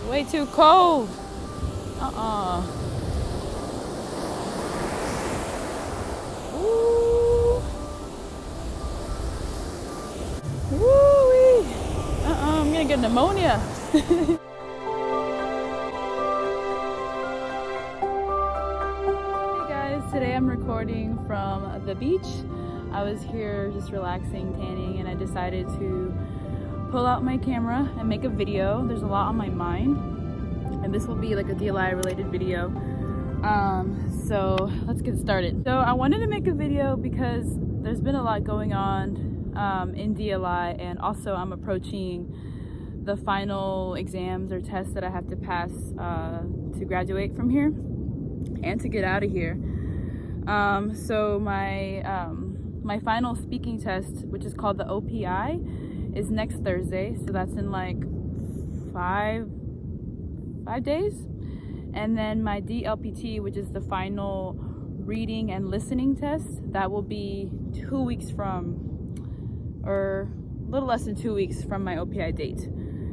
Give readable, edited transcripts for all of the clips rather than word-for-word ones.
Way too cold. Uh-uh. Woo. Woo-wee. I'm gonna get pneumonia. Hey guys, today I'm recording from the beach. I was here just relaxing, tanning, and I decided to pull out my camera and make a video. There's a lot on my mind, and this will be like a DLI related video. So let's get started. So I wanted to make a video because there's been a lot going on in DLI, and also I'm approaching the final exams or tests that I have to pass to graduate from here and to get out of here. So my final speaking test, which is called the OPI, is next Thursday. So that's in like five days. And then my DLPT, which is the final reading and listening test, that will be 2 weeks from, or a little less than 2 weeks from my OPI date.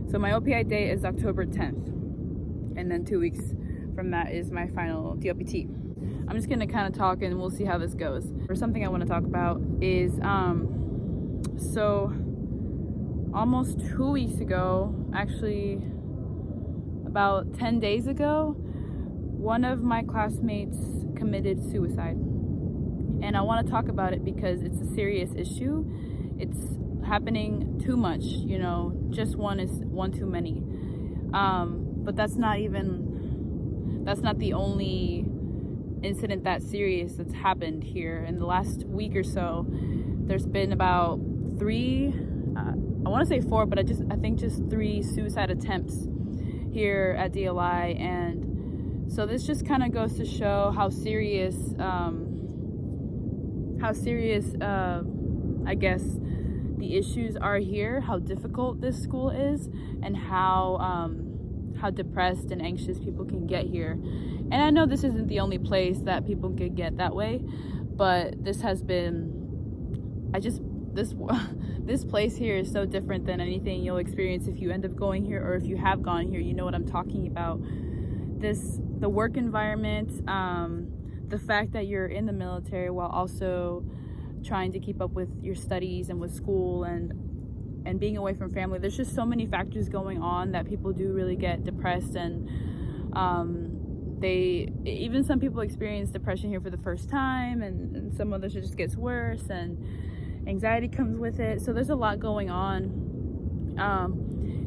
So my OPI date is October 10th. And then 2 weeks from that is my final DLPT. I'm just gonna kind of talk and we'll see how this goes. Or something I want to talk about is, so almost 2 weeks ago, actually about 10 days ago, one of my classmates committed suicide. And I want to talk about it because it's a serious issue. It's happening too much, you know, just one is one too many. But that's not the only incident that serious that's happened here. In the last week or so, there's been about three, I want to say four, but I think just 3 suicide attempts here at DLI. And so this just kind of goes to show how serious I guess the issues are here, how difficult this school is, and how depressed and anxious people can get here. And I know this isn't the only place that people could get that way, but this has been, this place here is so different than anything you'll experience if you end up going here, or if you have gone here, you know what I'm talking about. The work environment, the fact that you're in the military while also trying to keep up with your studies and with school and being away from family. There's just so many factors going on that people do really get depressed, and even some people experience depression here for the first time, and some others it just gets worse, and anxiety comes with it. So there's a lot going on,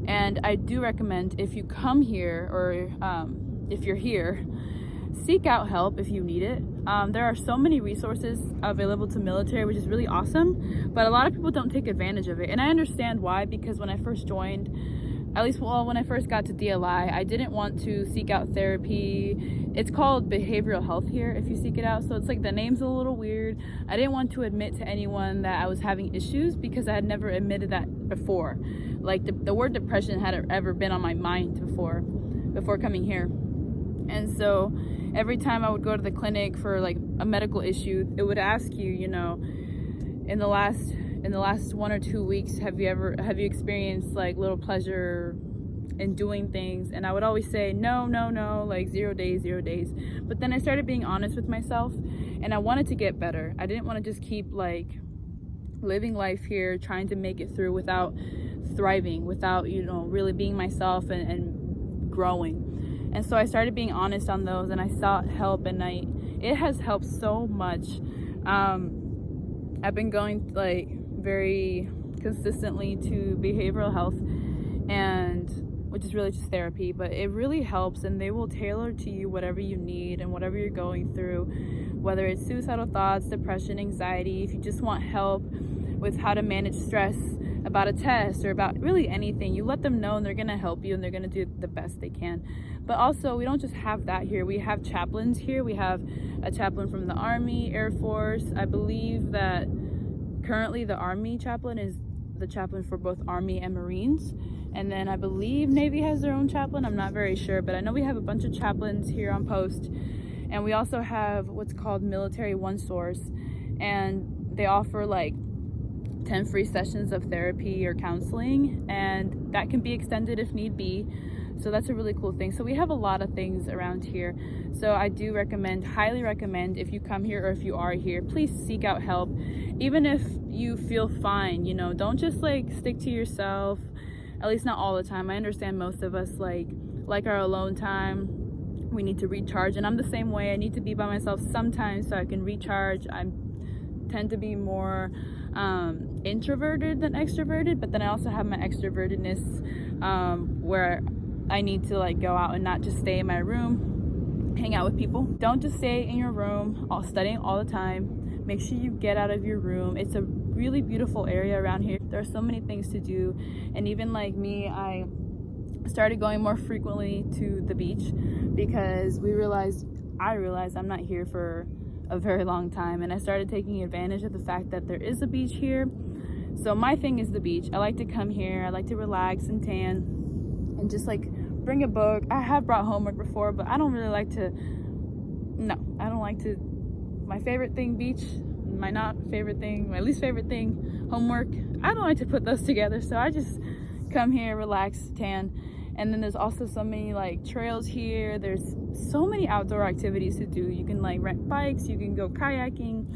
and I do recommend, if you come here, or if you're here, seek out help if you need it. There are so many resources available to military, which is really awesome, but a lot of people don't take advantage of it. And I understand why, because when I first joined, when I first got to DLI, I didn't want to seek out therapy. It's called behavioral health here if you seek it out. So it's like, the name's a little weird. I didn't want to admit to anyone that I was having issues because I had never admitted that before. Like the word depression hadn't ever been on my mind before coming here. And so every time I would go to the clinic for like a medical issue, it would ask you, you know, in the last 1 or 2 weeks, have you experienced like little pleasure in doing things? And I would always say no, like 0 days. But then I started being honest with myself, and I wanted to get better. I didn't want to just keep like living life here, trying to make it through without thriving, without, you know, really being myself and growing. And so I started being honest on those, and I sought help, and it has helped so much. I've been going like very consistently to behavioral health, and which is really just therapy, but it really helps, and they will tailor to you whatever you need and whatever you're going through, whether it's suicidal thoughts, depression, anxiety. If you just want help with how to manage stress about a test or about really anything, you let them know, and they're going to help you, and they're going to do the best they can. But also, we don't just have that here. We have chaplains here. We have a chaplain from the Army, Air Force. I believe that currently the Army chaplain is the chaplain for both Army and Marines. And then I believe Navy has their own chaplain. I'm not very sure, but I know we have a bunch of chaplains here on post. And we also have what's called Military One Source, and they offer like 10 free sessions of therapy or counseling, and that can be extended if need be. So that's a really cool thing. So we have a lot of things around here. So I do recommend, highly recommend, if you come here or if you are here, please seek out help. Even if you feel fine, you know, don't just like stick to yourself, at least not all the time. I understand most of us like our alone time. We need to recharge, and I'm the same way. I need to be by myself sometimes so I can recharge. I tend to be more introverted than extroverted, but then I also have my extrovertedness where I need to like go out and not just stay in my room, hang out with people. Don't just stay in your room all studying all the time. Make sure you get out of your room. It's a really beautiful area around here. There are so many things to do, and even like me, I started going more frequently to the beach because I realized I'm not here for a very long time, and I started taking advantage of the fact that there is a beach here. So my thing is the beach. I like to come here, I like to relax and tan and just like bring a book. I have brought homework before, but I don't really like to, my favorite thing, beach, my not favorite thing, my least favorite thing, homework. I don't like to put those together, so I just come here, relax, tan. And then there's also so many like trails here. There's so many outdoor activities to do. You can like rent bikes, you can go kayaking.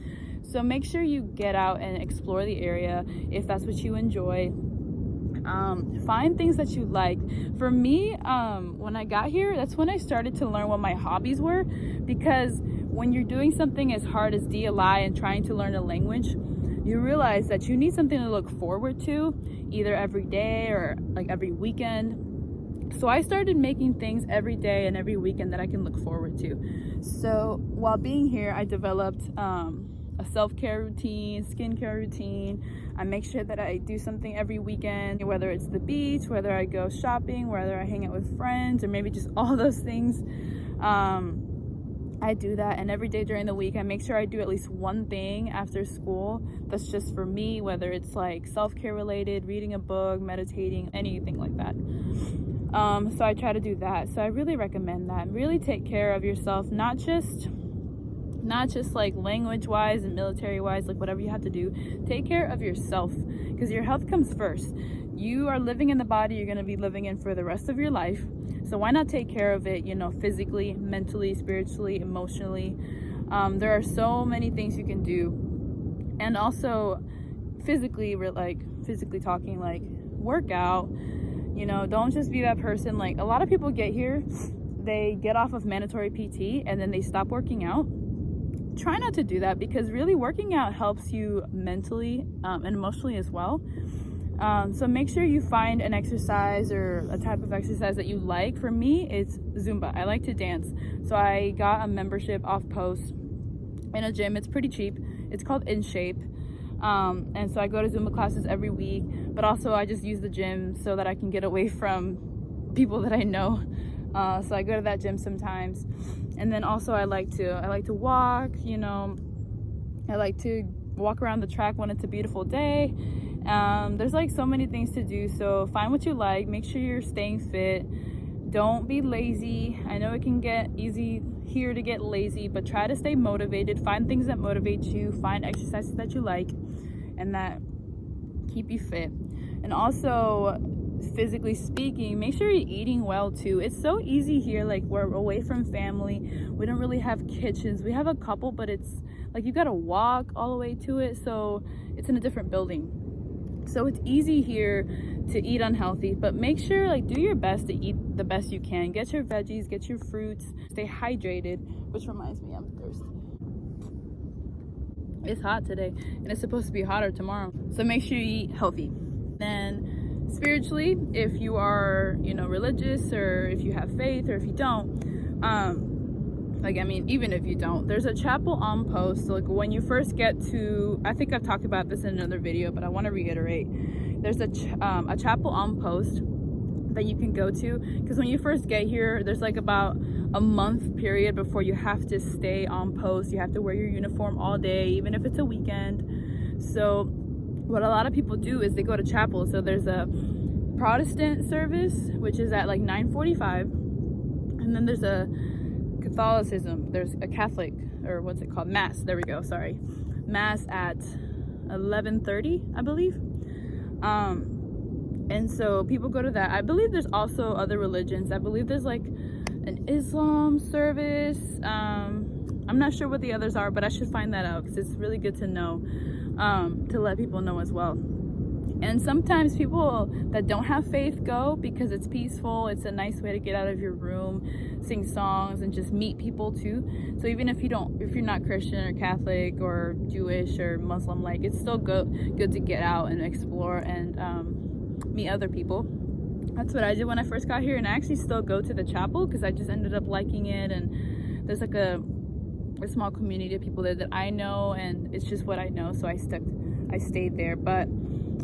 So make sure you get out and explore the area if that's what you enjoy. Find things that you like. For me, when I got here, that's when I started to learn what my hobbies were, because when you're doing something as hard as DLI and trying to learn a language, you realize that you need something to look forward to, either every day or like every weekend. So I started making things every day and every weekend that I can look forward to. So while being here, I developed a self-care routine, skincare routine. I make sure that I do something every weekend, whether it's the beach, whether I go shopping, whether I hang out with friends, or maybe just all those things. I do that, and every day during the week I make sure I do at least one thing after school that's just for me, whether it's like self-care related, reading a book, meditating, anything like that. So I try to do that. So I really recommend that. Really take care of yourself, not just like language wise and military wise, like whatever you have to do. Take care of yourself, because your health comes first. You are living in the body you're going to be living in for the rest of your life. So why not take care of it, you know, physically, mentally, spiritually, emotionally. There are so many things you can do. And also physically, we're like physically talking, like work out. You know, don't just be that person. Like a lot of people get here, they get off of mandatory PT and then they stop working out. Try not to do that, because really working out helps you mentally and emotionally as well. So make sure you find an exercise or a type of exercise that you like. For me, it's Zumba. I like to dance. So I got a membership off post in a gym. It's pretty cheap. It's called In Shape. And so I go to Zumba classes every week, but also I just use the gym so that I can get away from people that I know. So I go to that gym sometimes. And then also I like to walk, you know. I like to walk around the track when it's a beautiful day. There's like so many things to do, so find what you like. Make sure you're staying fit. Don't be lazy. I know it can get easy here to get lazy, but try to stay motivated. Find things that motivate you. Find exercises that you like and that keep you fit. And also, physically speaking, make sure you're eating well too. It's so easy here, like we're away from family. We don't really have kitchens. We have a couple, but it's like you gotta walk all the way to it, so it's in a different building. So it's easy here to eat unhealthy, but make sure, like, do your best to eat the best you can. Get your veggies, get your fruits, stay hydrated, which reminds me, I'm thirsty. It's hot today, and it's supposed to be hotter tomorrow. So make sure you eat healthy. Then spiritually, if you are, you know, religious, or if you have faith, or if you don't, even if you don't, there's a chapel on post. So like when you first get to, I think I've talked about this in another video, but I want to reiterate, there's a chapel on post that you can go to, because when you first get here, there's like about a month period before you have to stay on post. You have to wear your uniform all day, even if it's a weekend. So what a lot of people do is they go to chapel. So there's a Protestant service, which is at like 9:45, and then there's a Catholicism, there's a Catholic, or what's it called, Mass, there we go, sorry, Mass at 11:30, I believe. And so people go to that. I believe there's also other religions. I believe there's like an Islam service. I'm not sure what the others are, but I should find that out because it's really good to know, to let people know as well. And sometimes people that don't have faith go because it's peaceful. It's a nice way to get out of your room, sing songs, and just meet people too. So even if you're not Christian or Catholic or Jewish or Muslim, like, it's still good to get out and explore and meet other people. That's what I did when I first got here, and I actually still go to the chapel because I just ended up liking it, and there's like a small community of people there that I know, and it's just what I know, so I stayed there. But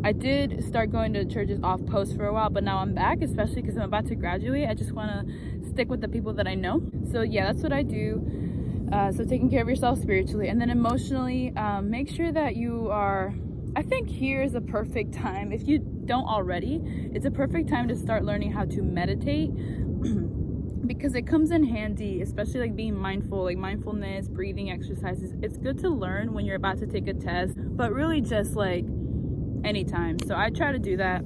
I did start going to churches off post for a while, but now I'm back, especially because I'm about to graduate. I just want to stick with the people that I know. So yeah, that's what I do. So taking care of yourself spiritually, and then emotionally, make sure that you are, I think here is a perfect time, if you don't already, it's a perfect time to start learning how to meditate because it comes in handy, especially like being mindful, like mindfulness, breathing exercises. It's good to learn when you're about to take a test, but really just like anytime. So I try to do that.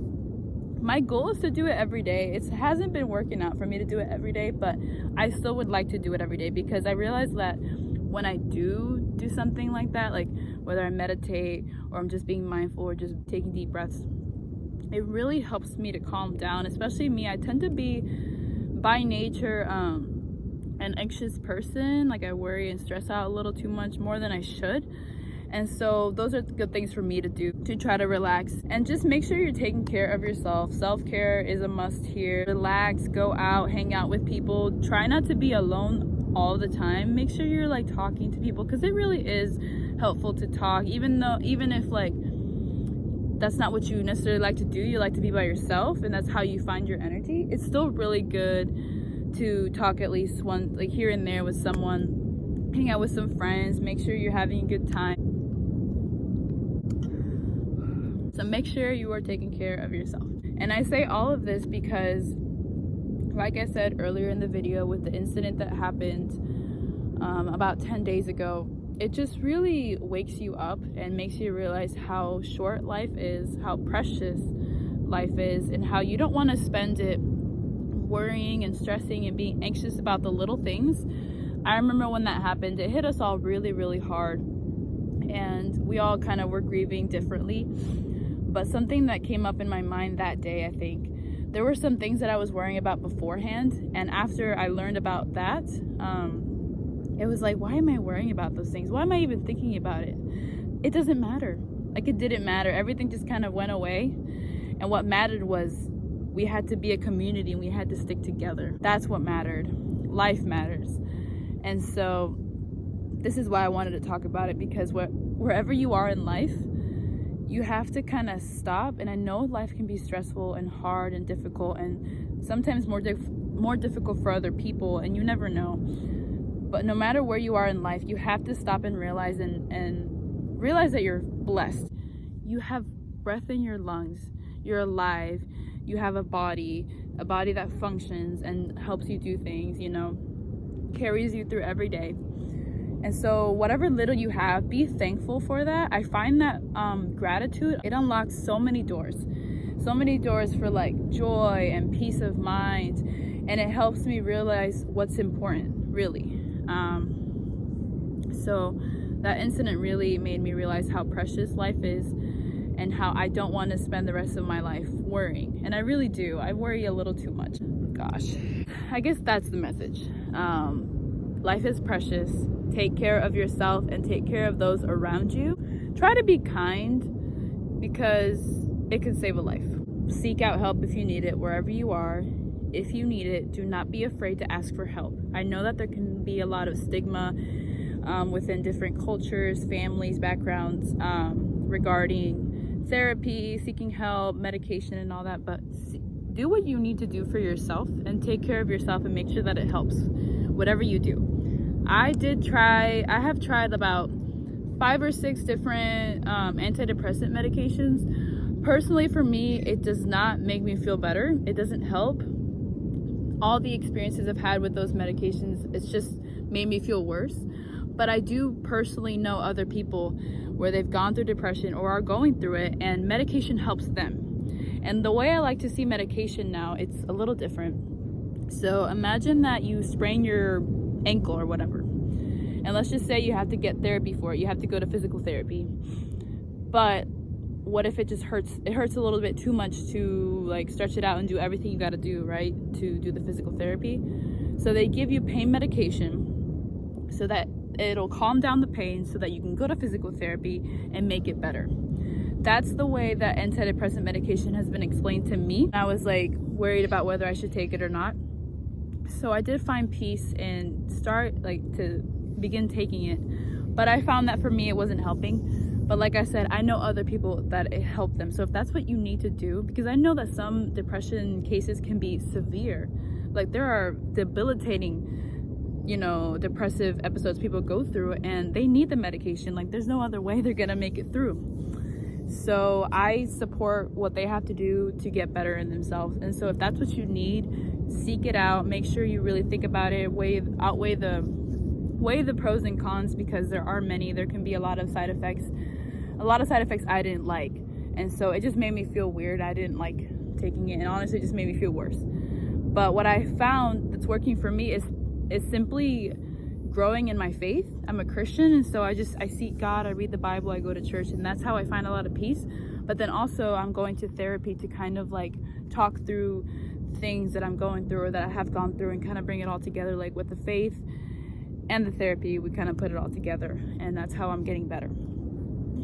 My goal is to do it every day. It hasn't been working out for me to do it every day, but I still would like to do it every day because I realize that when I do something like that, like whether I meditate or I'm just being mindful or just taking deep breaths, it really helps me to calm down. Especially me, I tend to be by nature an anxious person. Like I worry and stress out a little too much, more than I should. And so those are good things for me to do to try to relax and just make sure you're taking care of yourself. Self-care is a must here. Relax, go out, hang out with people. Try not to be alone all the time. Make sure you're like talking to people, because it really is helpful to talk, even if like that's not what you necessarily like to do. You like to be by yourself and that's how you find your energy. It's still really good to talk at least one, like here and there, with someone, hang out with some friends, make sure you're having a good time. So make sure you are taking care of yourself. And I say all of this because, like I said earlier in the video with the incident that happened about 10 days ago, it just really wakes you up and makes you realize how short life is, how precious life is, and how you don't want to spend it worrying and stressing and being anxious about the little things. I remember when that happened, it hit us all really, really hard, and we all kind of were grieving differently. But something that came up in my mind that day, I think, there were some things that I was worrying about beforehand, and after I learned about that, it was like, why am I worrying about those things? Why am I even thinking about it? It doesn't matter. Like, it didn't matter. Everything just kind of went away, and what mattered was we had to be a community and we had to stick together. That's what mattered. Life matters. And so this is why I wanted to talk about it, because wherever you are in life, you have to kind of stop. And I know life can be stressful and hard and difficult, and sometimes more difficult for other people, and you never know. But no matter where you are in life, you have to stop and realize that you're blessed. You have breath in your lungs. You're alive. You have a body that functions and helps you do things, carries you through every day. And so whatever little you have, be thankful for that. I find that gratitude, it unlocks so many doors for like joy and peace of mind, and it helps me realize what's important, really. So that incident really made me realize how precious life is and how I don't want to spend the rest of my life worrying. And I really do. I worry a little too much. Gosh, I guess that's the message. Life is precious. Take care of yourself and take care of those around you. Try to be kind, because it can save a life. Seek out help if you need it, wherever you are. If you need it, do not be afraid to ask for help. I know that there can be a lot of stigma within different cultures, families, backgrounds regarding therapy, seeking help, medication, and all that, but do what you need to do for yourself and take care of yourself and make sure that it helps, whatever you do. I have tried about 5 or 6 different antidepressant medications. Personally, for me, it does not make me feel better. It doesn't help. All the experiences I've had with those medications, it's just made me feel worse. But I do personally know other people where they've gone through depression or are going through it, and medication helps them. And the way I like to see medication now, it's a little different. So imagine that you sprain your ankle or whatever, and let's just say you have to get therapy for it. You have to go to physical therapy. But what if it just hurts? It hurts a little bit too much to like stretch it out and do everything you got to do, right, to do the physical therapy. So they give you pain medication so that it'll calm down the pain so that you can go to physical therapy and make it better. That's the way that antidepressant medication has been explained to me. I was like worried about whether I should take it or not. So I did find peace and start like to begin taking it. But I found that for me, it wasn't helping. But like I said, I know other people that it helped them. So if that's what you need to do, because I know that some depression cases can be severe. Like there are debilitating, depressive episodes people go through and they need the medication. Like there's no other way they're gonna make it through. So I support what they have to do to get better in themselves. And so if that's what you need, seek it out. Make sure you really think about it, outweigh the pros and cons, because there are many. There can be a lot of side effects I didn't like. And so it just made me feel weird. I didn't like taking it, and honestly it just made me feel worse. But what I found that's working for me is simply growing in my faith. I'm a Christian, and so I seek God, I read the Bible, I go to church, and that's how I find a lot of peace. But then also I'm going to therapy to kind of like talk through things that I'm going through or that I have gone through and kind of bring it all together. Like with the faith and the therapy, we kind of put it all together, and that's how I'm getting better.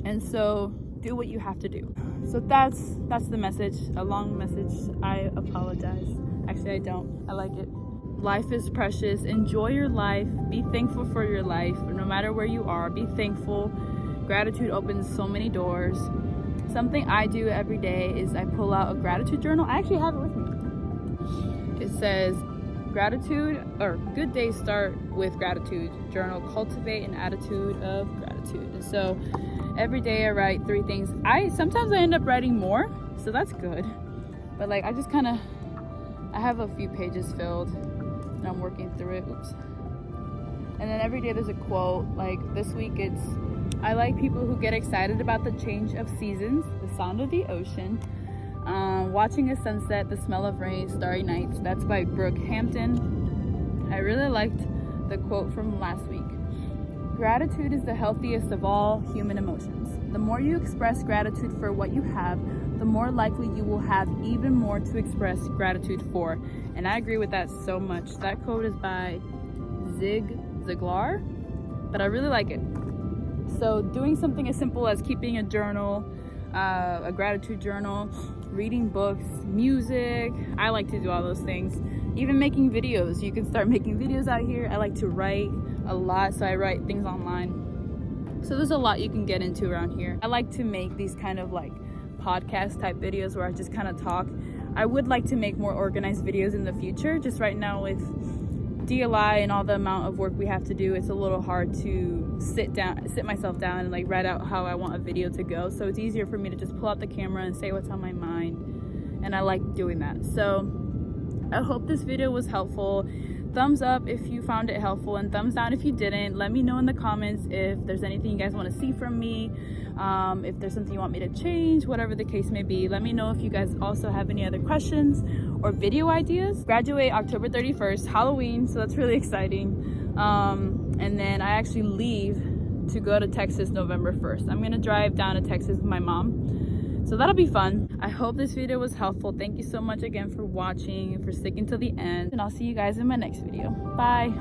And so do what you have to do. So that's the message, a long message. I apologize. Actually, I don't. I like it. Life is precious. Enjoy your life. Be thankful for your life. No matter where you are, be thankful. Gratitude opens so many doors. Something I do every day is I pull out a gratitude journal. I actually have it with me. It says gratitude, or good days start with gratitude journal. Cultivate an attitude of gratitude. And so every day I write 3 things. Sometimes I end up writing more, so that's good. But like I have a few pages filled and I'm working through it. Oops. And then every day there's a quote. Like this week I like people who get excited about the change of seasons, the sound of the ocean, watching a sunset, the smell of rain, starry nights. That's by Brooke Hampton. I really liked the quote from last week. Gratitude is the healthiest of all human emotions. The more you express gratitude for what you have, the more likely you will have even more to express gratitude for. And I agree with that so much. That quote is by Zig Ziglar, but I really like it. So doing something as simple as keeping a journal, a gratitude journal, reading books, music. I like to do all those things. Even making videos. You can start making videos out here. I like to write a lot, so I write things online. So there's a lot you can get into around here. I like to make these kind of like podcast type videos where I just kind of talk. I would like to make more organized videos in the future. Just right now with DLI and all the amount of work we have to do, it's a little hard to sit myself down and like write out how I want a video to go. So it's easier for me to just pull out the camera and say what's on my mind, and I like doing that. So I hope this video was helpful. Thumbs up if you found it helpful, and thumbs down if you didn't. Let me know in the comments if there's anything you guys want to see from me, if there's something you want me to change, whatever the case may be. Let me know if you guys also have any other questions or video ideas. Graduate October 31st, Halloween, so that's really exciting. And then I actually leave to go to Texas November 1st. I'm gonna drive down to Texas with my mom, so that'll be fun. I hope this video was helpful. Thank you so much again for watching, for sticking to the end, and I'll see you guys in my next video. Bye.